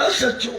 SHO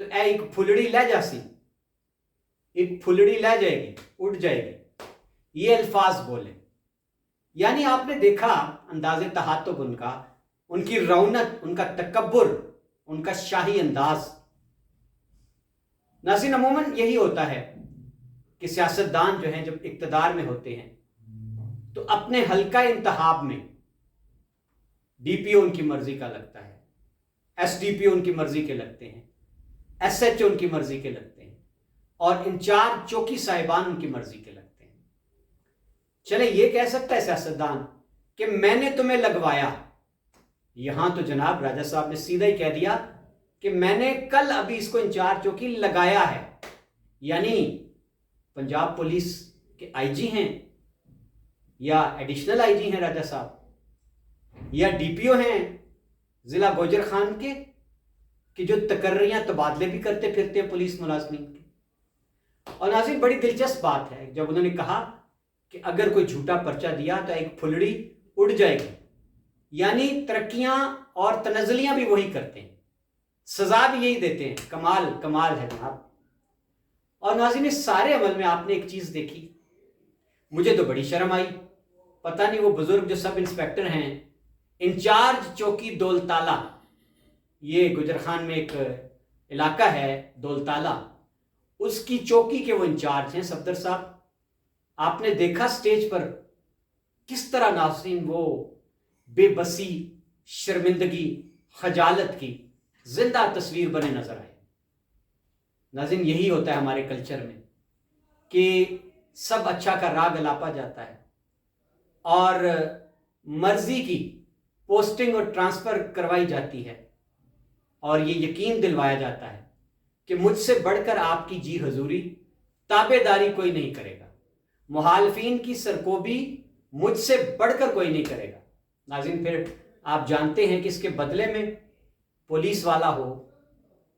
تو اے ایک پھلڑی لے جاسی، ایک پھلڑی لے جائے گی، اٹھ جائے گی، یہ الفاظ بولے. یعنی آپ نے دیکھا انداز تہاتب ان کی رونق، ان کا تکبر، ان کا شاہی انداز. ناظرین عموماً یہی ہوتا ہے کہ سیاستدان جو ہیں جب اقتدار میں ہوتے ہیں تو اپنے حلقہ انتخاب میں ڈی پی او ان کی مرضی کا لگتا ہے، ایس ڈی پی او ان کی مرضی کے لگتے ہیں، ایس ایچ او ان کی مرضی کے لگتے ہیں، اور انچارج چوکی صاحبان ان کی مرضی کے لگتے ہیں. چلے یہ کہہ سکتا ہے سیاستدان کہ میں نے تمہیں لگوایا. یہاں تو جناب راجہ صاحب نے سیدھا ہی کہہ دیا کہ میں نے کل ابھی اس کو انچارج چوکی لگایا ہے. یعنی پنجاب پولیس کے آئی جی ہیں یا ایڈیشنل آئی جی ہیں راجہ صاحب، یا ڈی پی او ہیں ضلع گوجر خان کے، کہ جو تقرریاں تبادلے بھی کرتے پھرتے ہیں پولیس ملازمین کے. اور ناظرین بڑی دلچسپ بات ہے جب انہوں نے کہا کہ اگر کوئی جھوٹا پرچہ دیا تو ایک پھلڑی اڑ جائے گی. یعنی ترقیاں اور تنزلیاں بھی وہی کرتے ہیں، سزا بھی یہی دیتے ہیں. کمال کمال ہے جناب. اور ناظرین اس سارے عمل میں آپ نے ایک چیز دیکھی، مجھے تو بڑی شرم آئی. پتہ نہیں وہ بزرگ جو سب انسپیکٹر ہیں، انچارج چوکی دولتالہ، یہ گجر خان میں ایک علاقہ ہے دولتالہ، اس کی چوکی کے وہ انچارج ہیں صفدر صاحب. آپ نے دیکھا سٹیج پر کس طرح ناظرین وہ بے بسی، شرمندگی، خجالت کی زندہ تصویر بنے نظر آئے. ناظرین یہی ہوتا ہے ہمارے کلچر میں کہ سب اچھا کا راگ الاپا جاتا ہے اور مرضی کی پوسٹنگ اور ٹرانسفر کروائی جاتی ہے، اور یہ یقین دلوایا جاتا ہے کہ مجھ سے بڑھ کر آپ کی جی حضوری، تابع داری کوئی نہیں کرے گا، مخالفین کی سرکوبی مجھ سے بڑھ کر کوئی نہیں کرے گا. ناظرین پھر آپ جانتے ہیں کہ اس کے بدلے میں پولیس والا ہو،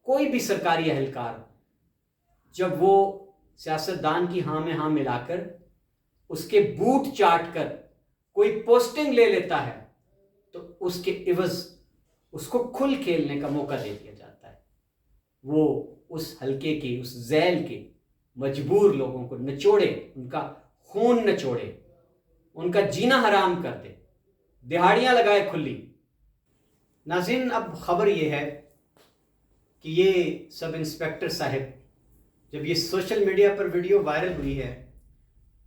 کوئی بھی سرکاری اہلکار، جب وہ سیاستدان کی ہاں میں ہاں ملا کر اس کے بوٹ چاٹ کر کوئی پوسٹنگ لے لیتا ہے تو اس کے عوض اس کو کھل کھیلنے کا موقع دے دیا جاتا ہے. وہ اس حلقے کے، اس ذیل کے مجبور لوگوں کو نچوڑے، ان کا خون نچوڑے، ان کا جینا حرام کر دے، دہاڑیاں لگائے کھلی. ناظرین اب خبر یہ ہے کہ یہ سب انسپیکٹر صاحب جب یہ سوشل میڈیا پر ویڈیو وائرل ہوئی ہے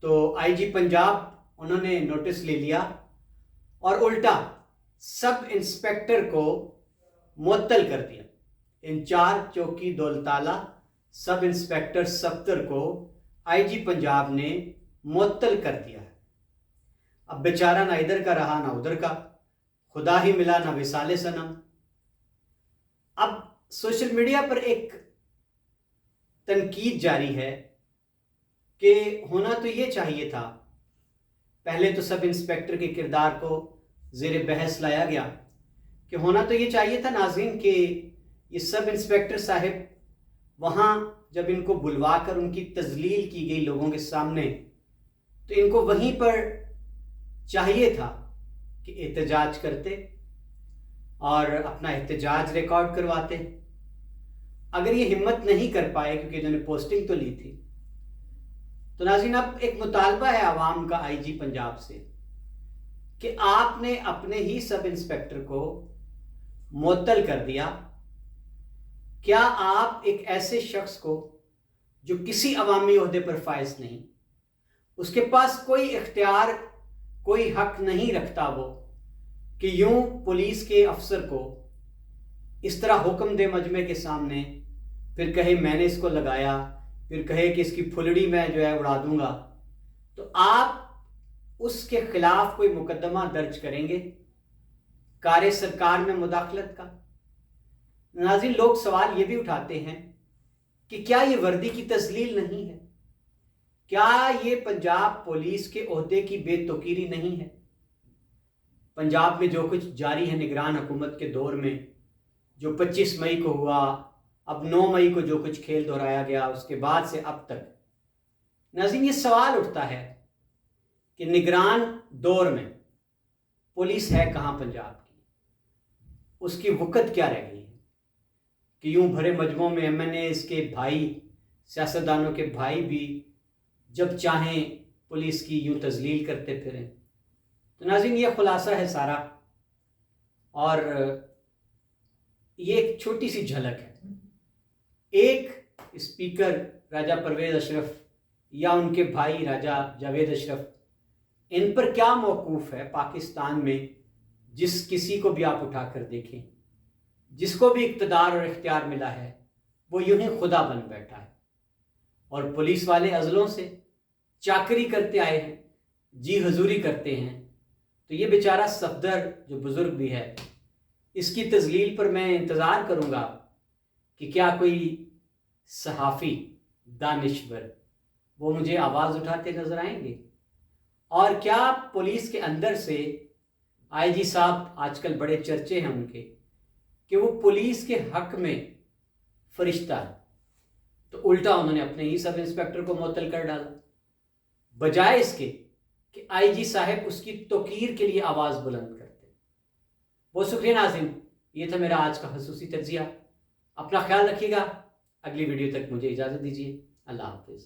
تو آئی جی پنجاب انہوں نے نوٹس لے لیا اور الٹا سب انسپیکٹر کو معطل کر دیا. انچارج چوکی دولتالہ سب انسپیکٹر صفدر کو آئی جی پنجاب نے معطل کر دیا ہے. اب بیچارہ نہ ادھر کا رہا نہ ادھر کا، خدا ہی ملا نہ وصال صنم. اب سوشل میڈیا پر ایک تنقید جاری ہے کہ ہونا تو یہ چاہیے تھا، پہلے تو سب انسپیکٹر کے کردار کو زیر بحث لایا گیا، کہ ہونا تو یہ چاہیے تھا ناظرین کہ یہ سب انسپیکٹر صاحب وہاں جب ان کو بلوا کر ان کی تذلیل کی گئی لوگوں کے سامنے تو ان کو وہیں پر چاہیے تھا کہ احتجاج کرتے اور اپنا احتجاج ریکارڈ کرواتے. اگر یہ ہمت نہیں کر پائے کیونکہ انہوں نے پوسٹنگ تو لی تھی، تو ناظرین اب ایک مطالبہ ہے عوام کا آئی جی پنجاب سے کہ آپ نے اپنے ہی سب انسپیکٹر کو معطل کر دیا. کیا آپ ایک ایسے شخص کو جو کسی عوامی عہدے پر فائز نہیں، اس کے پاس کوئی اختیار، کوئی حق نہیں رکھتا وہ کہ یوں پولیس کے افسر کو اس طرح حکم دے مجمع کے سامنے، پھر کہے میں نے اس کو لگایا، پھر کہے کہ اس کی پھلڑی میں جو ہے اڑا دوں گا، تو آپ اس کے خلاف کوئی مقدمہ درج کریں گے کار سرکار میں مداخلت کا؟ ناظرین لوگ سوال یہ بھی اٹھاتے ہیں کہ کیا یہ وردی کی تذلیل نہیں ہے؟ کیا یہ پنجاب پولیس کے عہدے کی بے توقیری نہیں ہے؟ پنجاب میں جو کچھ جاری ہے نگران حکومت کے دور میں، جو 25 مئی کو ہوا، اب 9 مئی کو جو کچھ کھیل دہرایا گیا، اس کے بعد سے اب تک، ناظرین یہ سوال اٹھتا ہے کہ نگران دور میں پولیس ہے کہاں پنجاب کی؟ اس کی وقت کیا رہ گئی ہے؟ کہ یوں بھرے مجموعوں میں MNAs کے بھائی، سیاستدانوں کے بھائی بھی جب چاہیں پولیس کی یوں تذلیل کرتے پھریں. تو ناظرین یہ خلاصہ ہے سارا، اور یہ ایک چھوٹی سی جھلک ہے. ایک اسپیکر راجہ پرویز اشرف یا ان کے بھائی راجہ جاوید اشرف، ان پر کیا موقوف ہے پاکستان میں. جس کسی کو بھی آپ اٹھا کر دیکھیں، جس کو بھی اقتدار اور اختیار ملا ہے، وہ یوں ہی خدا بن بیٹھا ہے، اور پولیس والے عضلوں سے چاکری کرتے آئے ہیں، جی حضوری کرتے ہیں. تو یہ بیچارہ صفدر جو بزرگ بھی ہے، اس کی تذلیل پر میں انتظار کروں گا کہ کیا کوئی صحافی دانشور وہ مجھے آواز اٹھاتے نظر آئیں گے، اور کیا پولیس کے اندر سے IG صاحب آج کل بڑے چرچے ہیں ان کے کہ وہ پولیس کے حق میں فرشتہ ہے، تو الٹا انہوں نے اپنے ہی سب انسپیکٹر کو معطل کر ڈالا، بجائے اس کے کہ IG صاحب اس کی توقیر کے لیے آواز بلند کرتے. بہت شکریہ ناظرین، یہ تھا میرا آج کا خصوصی تجزیہ. اپنا خیال رکھیے گا. اگلی ویڈیو تک مجھے اجازت دیجیے. اللہ حافظ.